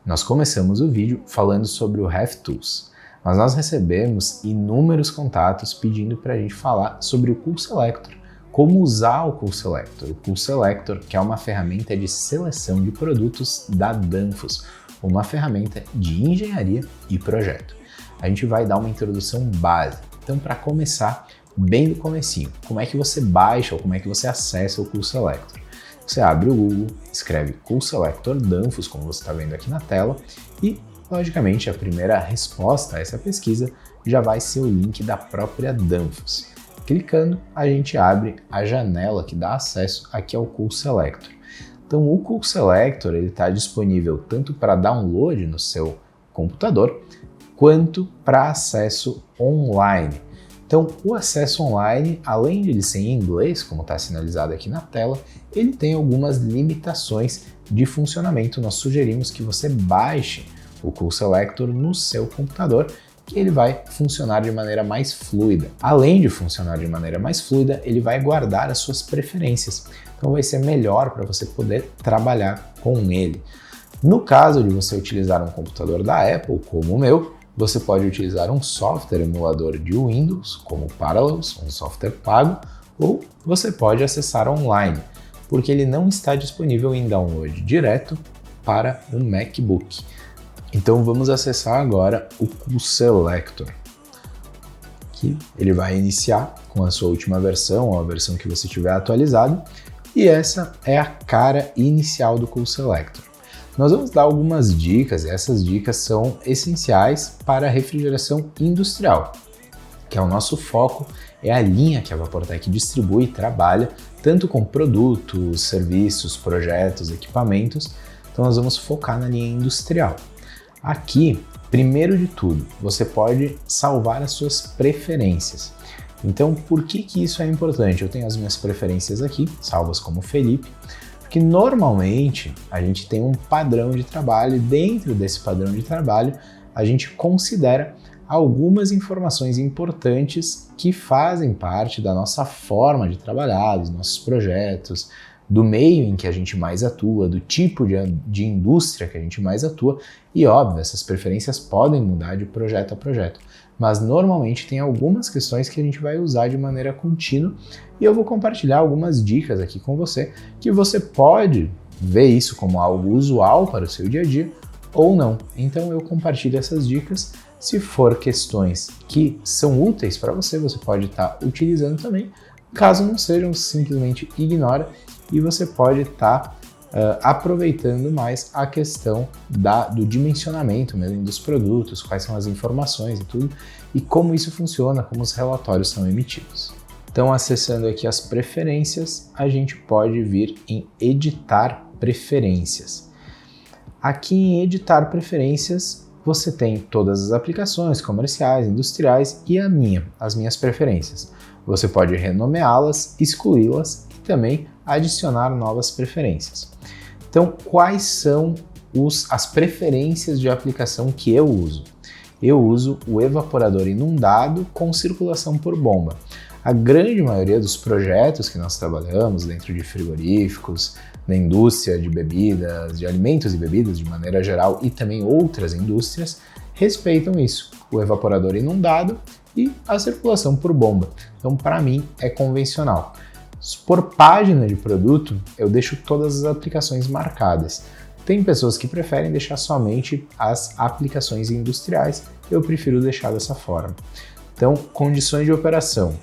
Nós começamos o vídeo falando sobre o HEV-Tools, mas nós recebemos inúmeros contatos pedindo para a gente falar sobre o CoolSelector, como usar o CoolSelector. O CoolSelector, que é uma ferramenta de seleção de produtos da Danfoss, uma ferramenta de engenharia e projeto. A gente vai dar uma introdução básica. Então, para começar, bem do comecinho, como é que você baixa ou como é que você acessa o CoolSelector? Você abre o Google, escreve CoolSelector Danfoss, como você está vendo aqui na tela, e, logicamente, a primeira resposta a essa pesquisa já vai ser o link da própria Danfoss. Clicando, a gente abre a janela que dá acesso aqui ao CoolSelector. Então, o CoolSelector está disponível tanto para download no seu computador, quanto para acesso online. Então, o acesso online, além de ele ser em inglês, como está sinalizado aqui na tela, ele tem algumas limitações de funcionamento. Nós sugerimos que você baixe o CoolSelector no seu computador, que ele vai funcionar de maneira mais fluida. Além de funcionar de maneira mais fluida, ele vai guardar as suas preferências. Então, vai ser melhor para você poder trabalhar com ele. No caso de você utilizar um computador da Apple, como o meu, você pode utilizar um software emulador de Windows, como o Parallels, um software pago, ou você pode acessar online, porque ele não está disponível em download direto para um MacBook. Então vamos acessar agora o CoolSelector, que ele vai iniciar com a sua última versão, ou a versão que você tiver atualizado, e essa é a cara inicial do CoolSelector. Nós vamos dar algumas dicas, e essas dicas são essenciais para a refrigeração industrial, que é o nosso foco, é a linha que a Vaportec distribui e trabalha, tanto com produtos, serviços, projetos, equipamentos. Então nós vamos focar na linha industrial. Aqui, primeiro de tudo, você pode salvar as suas preferências. Então, por que isso é importante? Eu tenho as minhas preferências aqui, salvas como Felipe, porque normalmente a gente tem um padrão de trabalho e dentro desse padrão de trabalho a gente considera algumas informações importantes que fazem parte da nossa forma de trabalhar, dos nossos projetos, do meio em que a gente mais atua, do tipo de indústria que a gente mais atua e, óbvio, essas preferências podem mudar de projeto a projeto, mas normalmente tem algumas questões que a gente vai usar de maneira contínua e eu vou compartilhar algumas dicas aqui com você que você pode ver isso como algo usual para o seu dia a dia ou não. Então eu compartilho essas dicas. Se for questões que são úteis para você, você pode estar utilizando também. Caso não sejam, simplesmente ignora e você pode estar aproveitando mais a questão do dimensionamento mesmo dos produtos, quais são as informações e tudo, e como isso funciona, como os relatórios são emitidos. Então, acessando aqui as preferências, a gente pode vir em editar preferências. Aqui em editar preferências, você tem todas as aplicações comerciais, industriais e as minhas preferências. Você pode renomeá-las, excluí-las e também adicionar novas preferências. Então, quais são as preferências de aplicação que eu uso? Eu uso o evaporador inundado com circulação por bomba. A grande maioria dos projetos que nós trabalhamos dentro de frigoríficos, na indústria de bebidas, de alimentos e bebidas de maneira geral e também outras indústrias, respeitam isso, o evaporador inundado e a circulação por bomba. Então, para mim, é convencional. Por página de produto, eu deixo todas as aplicações marcadas. Tem pessoas que preferem deixar somente as aplicações industriais, eu prefiro deixar dessa forma. Então, condições de operação.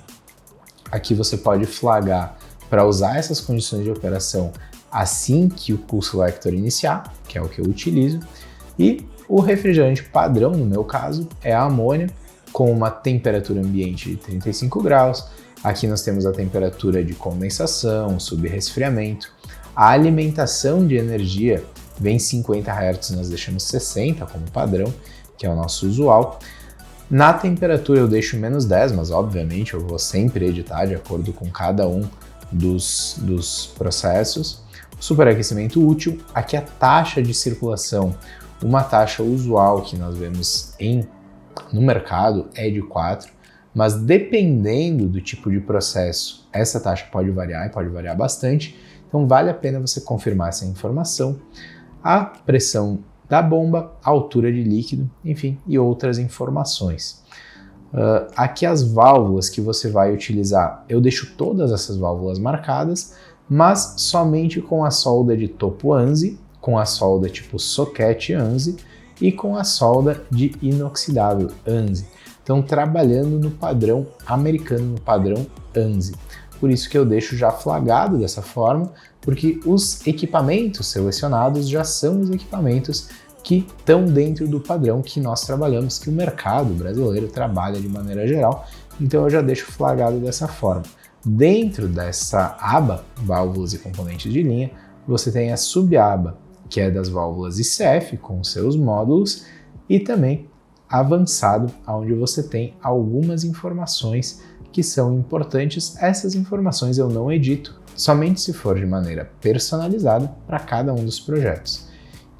Aqui você pode flagrar para usar essas condições de operação assim que o CoolSelector iniciar, que é o que eu utilizo, e o refrigerante padrão, no meu caso, é a amônia, com uma temperatura ambiente de 35 graus, aqui nós temos a temperatura de condensação, subresfriamento, a alimentação de energia vem 50 Hz, nós deixamos 60 como padrão, que é o nosso usual. Na temperatura eu deixo menos 10, mas obviamente eu vou sempre editar de acordo com cada um dos processos. Superaquecimento útil, aqui a taxa de circulação, uma taxa usual que nós vemos no mercado é de 4, mas dependendo do tipo de processo, essa taxa pode variar e pode variar bastante, então vale a pena você confirmar essa informação. A pressão da bomba, altura de líquido, enfim, e outras informações. Aqui as válvulas que você vai utilizar, eu deixo todas essas válvulas marcadas, mas somente com a solda de topo ANSI, com a solda tipo soquete ANSI e com a solda de inoxidável ANSI. Então trabalhando no padrão americano, no padrão ANSI. Por isso que eu deixo já flagrado dessa forma, porque os equipamentos selecionados já são os equipamentos que estão dentro do padrão que nós trabalhamos, que o mercado brasileiro trabalha de maneira geral, então eu já deixo flagrado dessa forma. Dentro dessa aba, válvulas e componentes de linha, você tem a subaba, que é das válvulas ICF, com seus módulos, e também avançado, onde você tem algumas informações que são importantes. Essas informações eu não edito, somente se for de maneira personalizada para cada um dos projetos.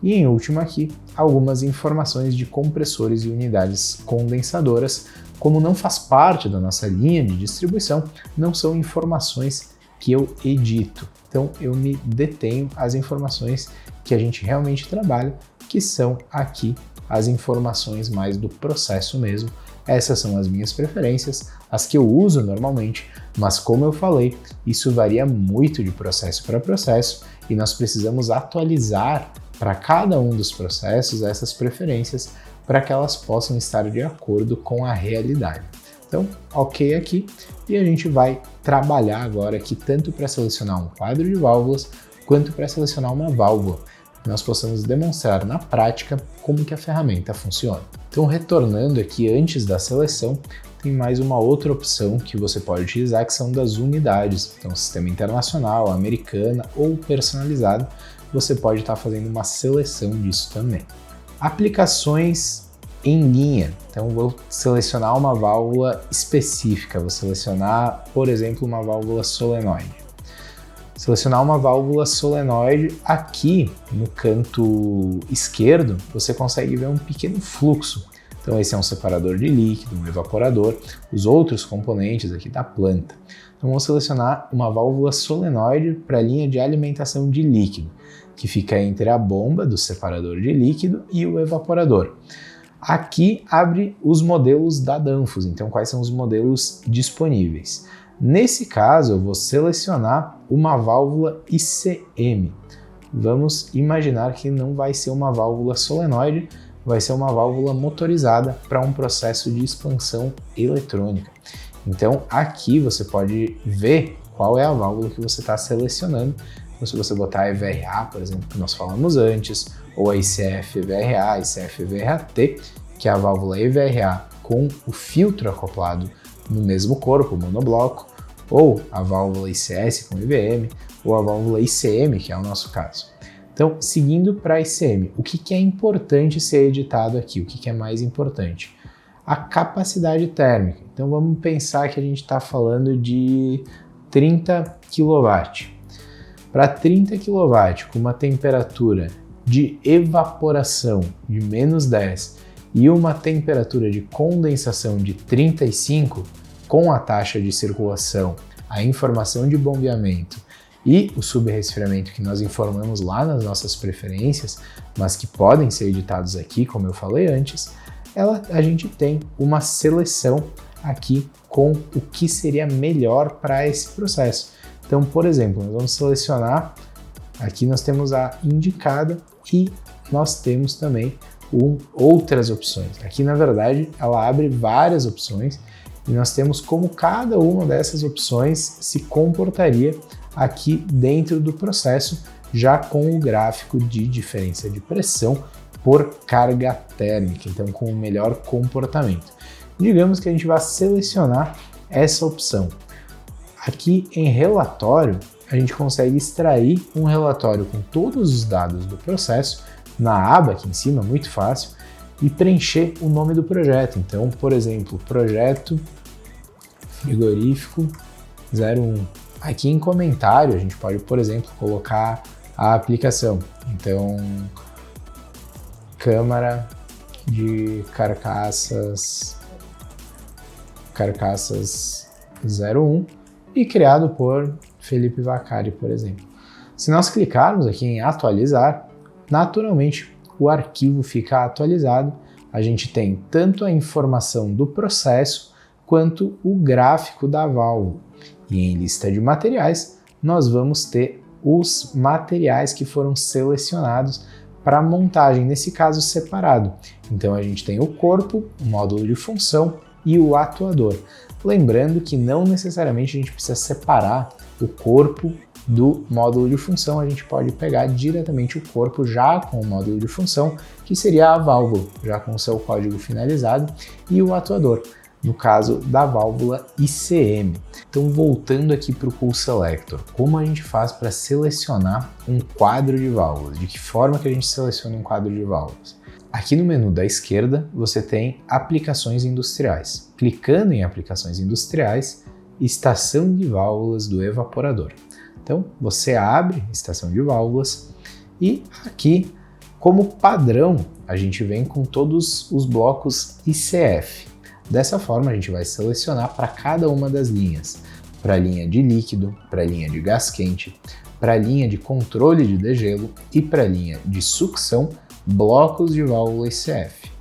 E em último aqui, algumas informações de compressores e unidades condensadoras. Como não faz parte da nossa linha de distribuição, não são informações que eu edito. Então eu me detenho às informações que a gente realmente trabalha, que são aqui as informações mais do processo mesmo. Essas são as minhas preferências, as que eu uso normalmente, mas como eu falei, isso varia muito de processo para processo e nós precisamos atualizar para cada um dos processos essas preferências para que elas possam estar de acordo com a realidade. Então, ok aqui, e a gente vai trabalhar agora aqui tanto para selecionar um quadro de válvulas quanto para selecionar uma válvula, que nós possamos demonstrar na prática como que a ferramenta funciona. Então, retornando aqui antes da seleção, tem mais uma outra opção que você pode utilizar, que são das unidades. Então, sistema internacional, americana ou personalizado, você pode estar fazendo uma seleção disso também. Aplicações em linha. Então, vou selecionar uma válvula específica, vou selecionar, por exemplo, uma válvula solenoide. Selecionar uma válvula solenoide, aqui no canto esquerdo, você consegue ver um pequeno fluxo. Então esse é um separador de líquido, um evaporador, os outros componentes aqui da planta. Então vamos selecionar uma válvula solenoide para a linha de alimentação de líquido, que fica entre a bomba do separador de líquido e o evaporador. Aqui abre os modelos da Danfoss, então quais são os modelos disponíveis. Nesse caso, eu vou selecionar uma válvula ICM. Vamos imaginar que não vai ser uma válvula solenoide, vai ser uma válvula motorizada para um processo de expansão eletrônica. Então, aqui você pode ver qual é a válvula que você está selecionando. Então, se você botar a EVRA, por exemplo, que nós falamos antes, ou a ICF-EVRA, ICF-EVRA-T, que é a válvula EVRA com o filtro acoplado no mesmo corpo, monobloco, ou a válvula ICS com IVM, ou a válvula ICM, que é o nosso caso. Então, seguindo para a ICM, o que é importante ser editado aqui? O que é mais importante? A capacidade térmica. Então, vamos pensar que a gente está falando de 30 kW. Para 30 kW, com uma temperatura de evaporação de menos 10 e uma temperatura de condensação de 35, com a taxa de circulação, a informação de bombeamento e o subresfriamento que nós informamos lá nas nossas preferências, mas que podem ser editados aqui, como eu falei antes, a gente tem uma seleção aqui com o que seria melhor para esse processo. Então, por exemplo, nós vamos selecionar, aqui nós temos a indicada e nós temos também outras opções. Aqui, na verdade, ela abre várias opções e nós temos como cada uma dessas opções se comportaria aqui dentro do processo, já com o gráfico de diferença de pressão por carga térmica, então com o melhor comportamento. Digamos que a gente vai selecionar essa opção. Aqui em relatório, a gente consegue extrair um relatório com todos os dados do processo, na aba aqui em cima, muito fácil, e preencher o nome do projeto. Então, por exemplo, projeto frigorífico 01. Aqui em comentário, a gente pode, por exemplo, colocar a aplicação. Então, câmara de carcaças 01 e criado por Felipe Vacari, por exemplo. Se nós clicarmos aqui em atualizar, naturalmente o arquivo fica atualizado, a gente tem tanto a informação do processo quanto o gráfico da válvula. E em lista de materiais, nós vamos ter os materiais que foram selecionados para montagem, nesse caso separado. Então a gente tem o corpo, o módulo de função e o atuador. Lembrando que não necessariamente a gente precisa separar o corpo do módulo de função, a gente pode pegar diretamente o corpo já com o módulo de função, que seria a válvula, já com o seu código finalizado, e o atuador, no caso da válvula ICM. Então, voltando aqui para o Cool Selector, como a gente faz para selecionar um quadro de válvulas? De que forma que a gente seleciona um quadro de válvulas? Aqui no menu da esquerda, você tem aplicações industriais. Clicando em aplicações industriais, estação de válvulas do evaporador. Então, você abre estação de válvulas e aqui, como padrão, a gente vem com todos os blocos ICF. Dessa forma, a gente vai selecionar para cada uma das linhas, para a linha de líquido, para a linha de gás quente, para a linha de controle de degelo e para a linha de sucção, blocos de válvula ICF.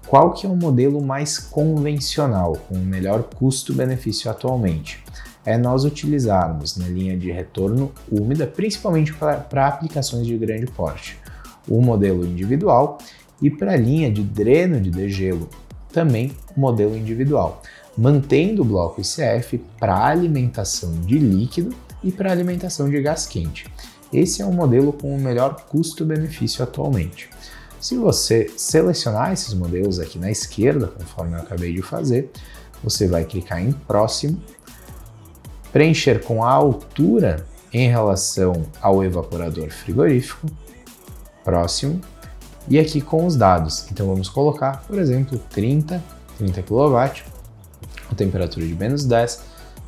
Qual que é o modelo mais convencional, com o melhor custo-benefício atualmente? É nós utilizarmos na linha de retorno úmida, principalmente para aplicações de grande porte, o modelo individual, e para a linha de dreno de degelo, também modelo individual, mantendo o bloco ICF para alimentação de líquido e para alimentação de gás quente. Esse é o modelo com o melhor custo-benefício atualmente. Se você selecionar esses modelos aqui na esquerda, conforme eu acabei de fazer, você vai clicar em próximo, preencher com a altura em relação ao evaporador frigorífico, próximo, e aqui com os dados. Então vamos colocar, por exemplo, 30 kW, a temperatura de menos 10,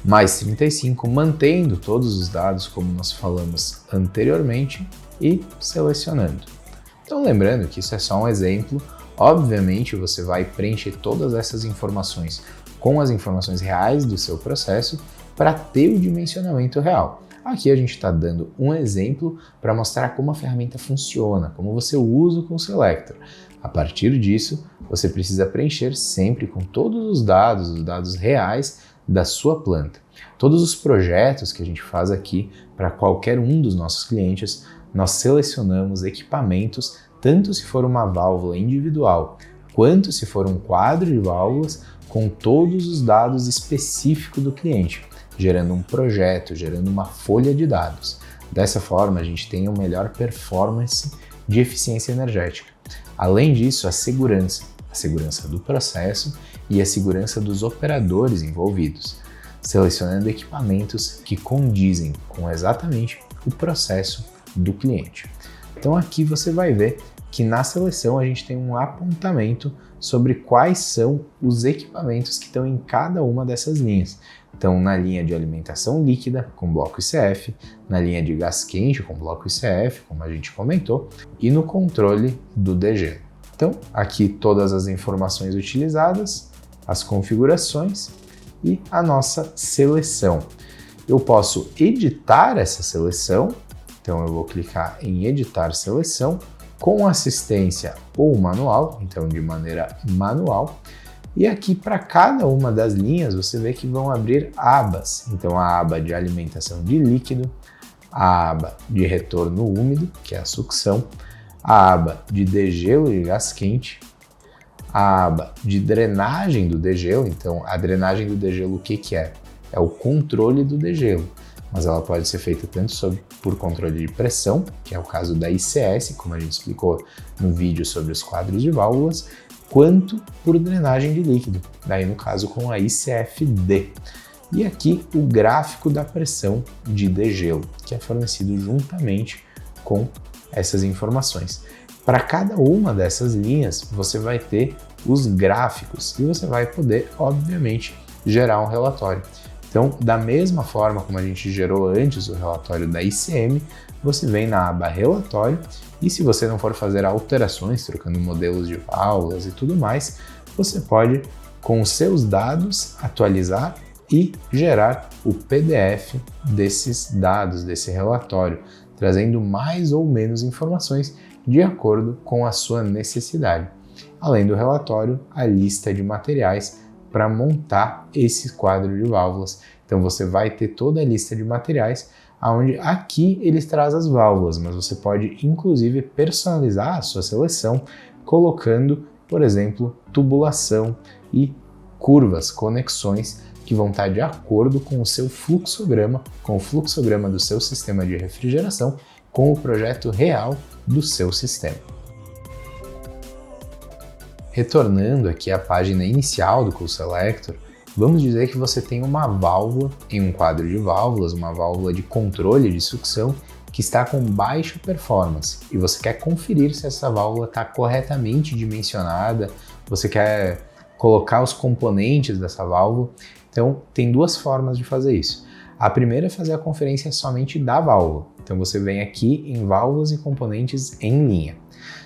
mais 35, mantendo todos os dados como nós falamos anteriormente e selecionando. Então lembrando que isso é só um exemplo, obviamente você vai preencher todas essas informações com as informações reais do seu processo para ter o dimensionamento real. Aqui a gente está dando um exemplo para mostrar como a ferramenta funciona, como você usa o Cool Selector. A partir disso, você precisa preencher sempre com todos os dados reais da sua planta. Todos os projetos que a gente faz aqui para qualquer um dos nossos clientes, nós selecionamos equipamentos, tanto se for uma válvula individual, quanto se for um quadro de válvulas, com todos os dados específicos do cliente, gerando um projeto, gerando uma folha de dados. Dessa forma, a gente tem uma melhor performance de eficiência energética. Além disso, a segurança do processo e a segurança dos operadores envolvidos, selecionando equipamentos que condizem com exatamente o processo do cliente. Então aqui você vai ver que na seleção a gente tem um apontamento sobre quais são os equipamentos que estão em cada uma dessas linhas. Então, na linha de alimentação líquida, com bloco ICF, na linha de gás quente, com bloco ICF, como a gente comentou, e no controle do degelo. Então, aqui todas as informações utilizadas, as configurações e a nossa seleção. Eu posso editar essa seleção, então eu vou clicar em editar seleção, com assistência ou manual, então de maneira manual. E aqui para cada uma das linhas você vê que vão abrir abas. Então a aba de alimentação de líquido, a aba de retorno úmido, que é a sucção, a aba de degelo de gás quente, a aba de drenagem do degelo. Então a drenagem do degelo o que é? É o controle do degelo, mas ela pode ser feita tanto por controle de pressão, que é o caso da ICS, como a gente explicou no vídeo sobre os quadros de válvulas, quanto por drenagem de líquido, daí no caso com a ICFD. E aqui o gráfico da pressão de degelo, que é fornecido juntamente com essas informações. Para cada uma dessas linhas, você vai ter os gráficos e você vai poder, obviamente, gerar um relatório. Então, da mesma forma como a gente gerou antes o relatório da ICM, você vem na aba Relatório e se você não for fazer alterações, trocando modelos de válvulas e tudo mais, você pode, com os seus dados, atualizar e gerar o PDF desses dados, desse relatório, trazendo mais ou menos informações de acordo com a sua necessidade. Além do relatório, a lista de materiais para montar esse quadro de válvulas. Então você vai ter toda a lista de materiais, onde aqui eles trazem as válvulas, mas você pode inclusive personalizar a sua seleção colocando, por exemplo, tubulação e curvas, conexões que vão estar de acordo com o seu fluxograma, com o fluxograma do seu sistema de refrigeração, com o projeto real do seu sistema. Retornando aqui à página inicial do CoolSelector, vamos dizer que você tem uma válvula em um quadro de válvulas, uma válvula de controle de sucção que está com baixa performance e você quer conferir se essa válvula está corretamente dimensionada, você quer colocar os componentes dessa válvula. Então, tem duas formas de fazer isso. A primeira é fazer a conferência somente da válvula. Então, você vem aqui em válvulas e componentes em linha.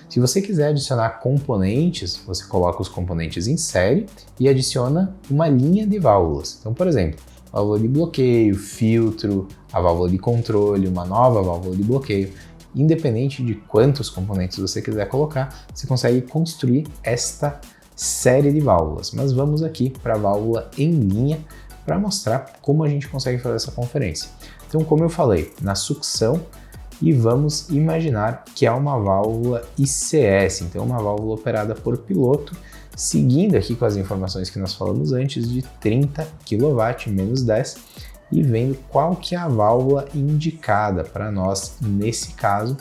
Se você quiser adicionar componentes, você coloca os componentes em série e adiciona uma linha de válvulas. Então, por exemplo, válvula de bloqueio, filtro, a válvula de controle, uma nova válvula de bloqueio. Independente de quantos componentes você quiser colocar, você consegue construir esta série de válvulas. Mas vamos aqui para a válvula em linha para mostrar como a gente consegue fazer essa conferência. Então, como eu falei, na sucção, e vamos imaginar que é uma válvula ICS, então uma válvula operada por piloto, seguindo aqui com as informações que nós falamos antes de 30 kW menos 10 e vendo qual que é a válvula indicada para nós nesse caso.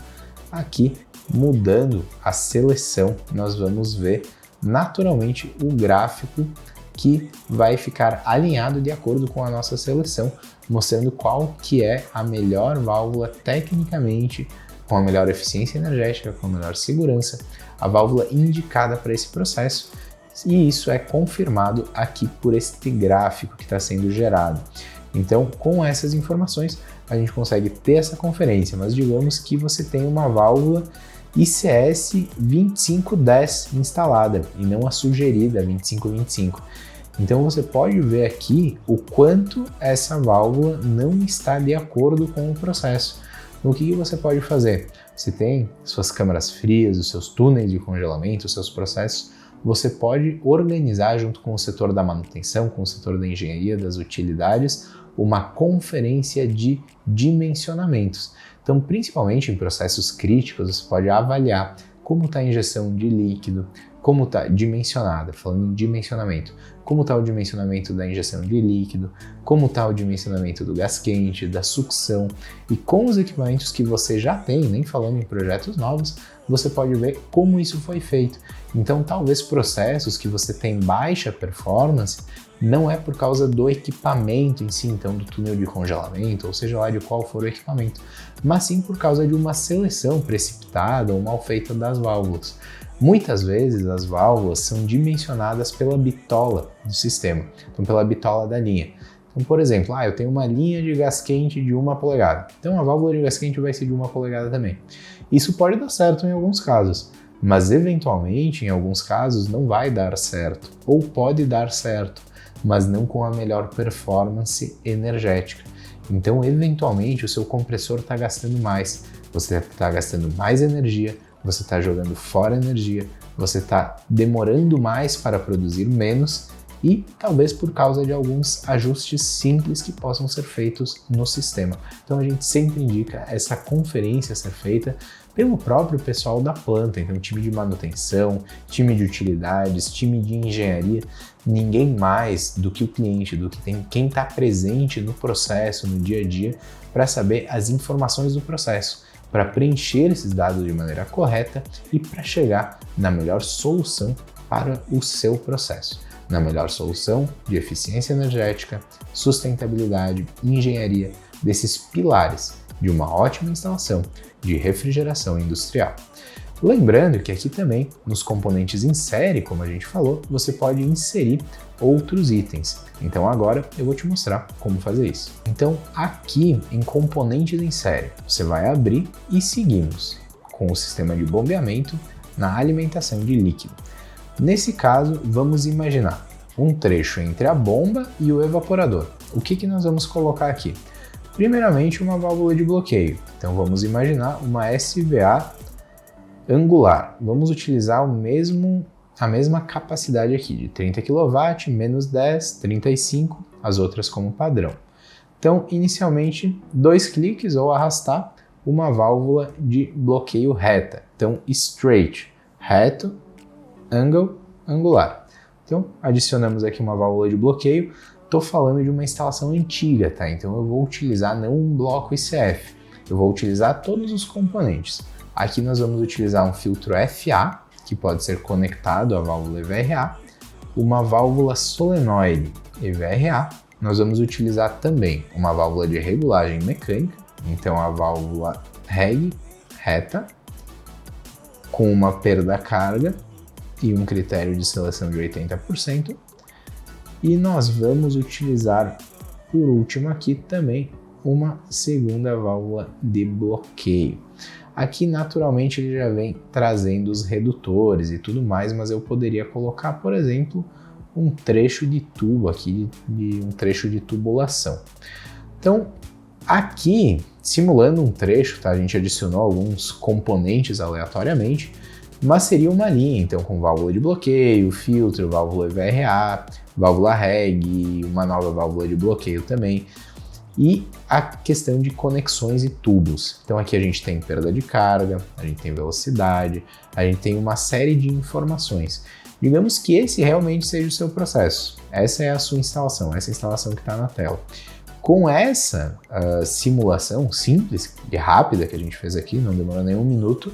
Aqui, mudando a seleção, nós vamos ver naturalmente o gráfico que vai ficar alinhado de acordo com a nossa seleção, mostrando qual que é a melhor válvula tecnicamente, com a melhor eficiência energética, com a melhor segurança, a válvula indicada para esse processo, e isso é confirmado aqui por este gráfico que está sendo gerado. Então, com essas informações, a gente consegue ter essa conferência, mas digamos que você tem uma válvula ICS 2510 instalada e não a sugerida 2525. Então você pode ver aqui o quanto essa válvula não está de acordo com o processo. Então, o que você pode fazer? Você tem suas câmaras frias, os seus túneis de congelamento, os seus processos, você pode organizar junto com o setor da manutenção, com o setor da engenharia, das utilidades, uma conferência de dimensionamentos. Então, principalmente em processos críticos, você pode avaliar como está a injeção de líquido, como está dimensionada, falando em dimensionamento, como está o dimensionamento da injeção de líquido, como está o dimensionamento do gás quente, da sucção, e com os equipamentos que você já tem, nem falando em projetos novos, você pode ver como isso foi feito. Então, talvez processos que você tem baixa performance não é por causa do equipamento em si, então do túnel de congelamento, ou seja lá de qual for o equipamento, mas sim por causa de uma seleção precipitada ou mal feita das válvulas. Muitas vezes as válvulas são dimensionadas pela bitola do sistema, então pela bitola da linha. Então, por exemplo, eu tenho uma linha de gás quente de 1 polegada, então a válvula de gás quente vai ser de 1 polegada também. Isso pode dar certo em alguns casos, mas eventualmente em alguns casos não vai dar certo, ou pode dar certo, mas não com a melhor performance energética. Então, eventualmente, o seu compressor está gastando mais, você está gastando mais energia, você está jogando fora energia, você está demorando mais para produzir menos e talvez por causa de alguns ajustes simples que possam ser feitos no sistema. Então a gente sempre indica essa conferência ser feita pelo próprio pessoal da planta, então time de manutenção, time de utilidades, time de engenharia, ninguém mais do que o cliente, do que quem está presente no processo, no dia a dia, para saber as informações do processo, para preencher esses dados de maneira correta e para chegar na melhor solução para o seu processo, na melhor solução de eficiência energética, sustentabilidade, engenharia, desses pilares de uma ótima instalação de refrigeração industrial. Lembrando que aqui também, nos componentes em série, como a gente falou, você pode inserir outros itens. Então agora eu vou te mostrar como fazer isso. Então aqui em componentes em série, você vai abrir e seguimos com o sistema de bombeamento na alimentação de líquido. Nesse caso, vamos imaginar um trecho entre a bomba e o evaporador. O que nós vamos colocar aqui? Primeiramente, uma válvula de bloqueio. Então vamos imaginar uma SVA Angular, vamos utilizar a mesma capacidade aqui, de 30 kW, menos 10, 35, as outras como padrão. Então, inicialmente, 2 cliques ou arrastar uma válvula de bloqueio reta. Então, straight, reto, angle, angular. Então, adicionamos aqui uma válvula de bloqueio. Estou falando de uma instalação antiga, tá? Então, eu vou utilizar não um bloco ICF, eu vou utilizar todos os componentes. Aqui nós vamos utilizar um filtro FA, que pode ser conectado à válvula EVRA, uma válvula solenoide EVRA. Nós vamos utilizar também uma válvula de regulagem mecânica, então a válvula reg, reta, com uma perda carga e um critério de seleção de 80%. E nós vamos utilizar, por último aqui também, uma segunda válvula de bloqueio. Aqui, naturalmente, ele já vem trazendo os redutores e tudo mais, mas eu poderia colocar, por exemplo, um trecho de tubo aqui, um trecho de tubulação. Então, aqui, simulando um trecho, tá? A gente adicionou alguns componentes aleatoriamente, mas seria uma linha, então, com válvula de bloqueio, filtro, válvula EVRA, válvula reg, uma nova válvula de bloqueio também. E a questão de conexões e tubos. Então aqui a gente tem perda de carga, a gente tem velocidade, a gente tem uma série de informações. Digamos que esse realmente seja o seu processo. Essa é a sua instalação, essa instalação que está na tela. Com essa simulação simples e rápida que a gente fez aqui, não demora nem um minuto,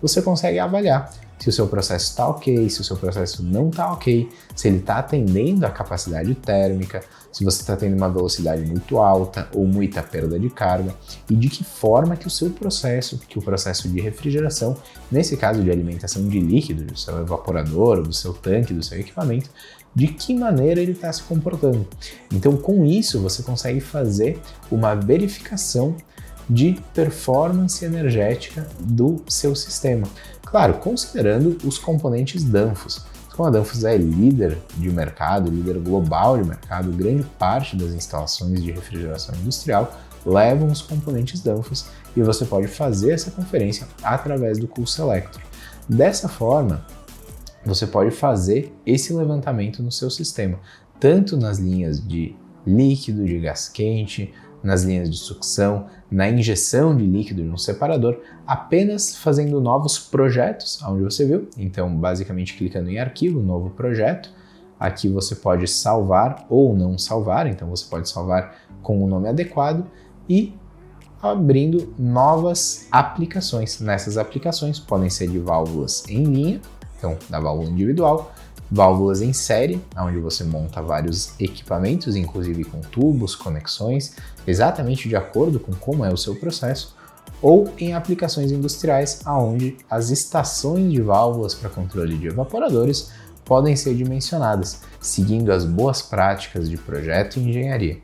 você consegue avaliar se o seu processo está ok, se o seu processo não está ok, se ele está atendendo a capacidade térmica, se você está tendo uma velocidade muito alta ou muita perda de carga e de que forma que o seu processo, que o processo de refrigeração, nesse caso de alimentação de líquido, do seu evaporador, do seu tanque, do seu equipamento, de que maneira ele está se comportando. Então, com isso, você consegue fazer uma verificação de performance energética do seu sistema. Claro, considerando os componentes Danfoss. Como a Danfoss é líder de mercado, líder global de mercado, grande parte das instalações de refrigeração industrial levam os componentes Danfoss e você pode fazer essa conferência através do CoolSelector. Dessa forma, você pode fazer esse levantamento no seu sistema, tanto nas linhas de líquido, de gás quente, nas linhas de sucção, na injeção de líquido de um separador, apenas fazendo novos projetos, onde você viu. Então, basicamente clicando em arquivo, novo projeto. Aqui você pode salvar ou não salvar, então você pode salvar com o nome adequado e abrindo novas aplicações. Nessas aplicações podem ser de válvulas em linha, então da válvula individual, válvulas em série, onde você monta vários equipamentos, inclusive com tubos, conexões, exatamente de acordo com como é o seu processo, ou em aplicações industriais, onde as estações de válvulas para controle de evaporadores podem ser dimensionadas, seguindo as boas práticas de projeto e engenharia.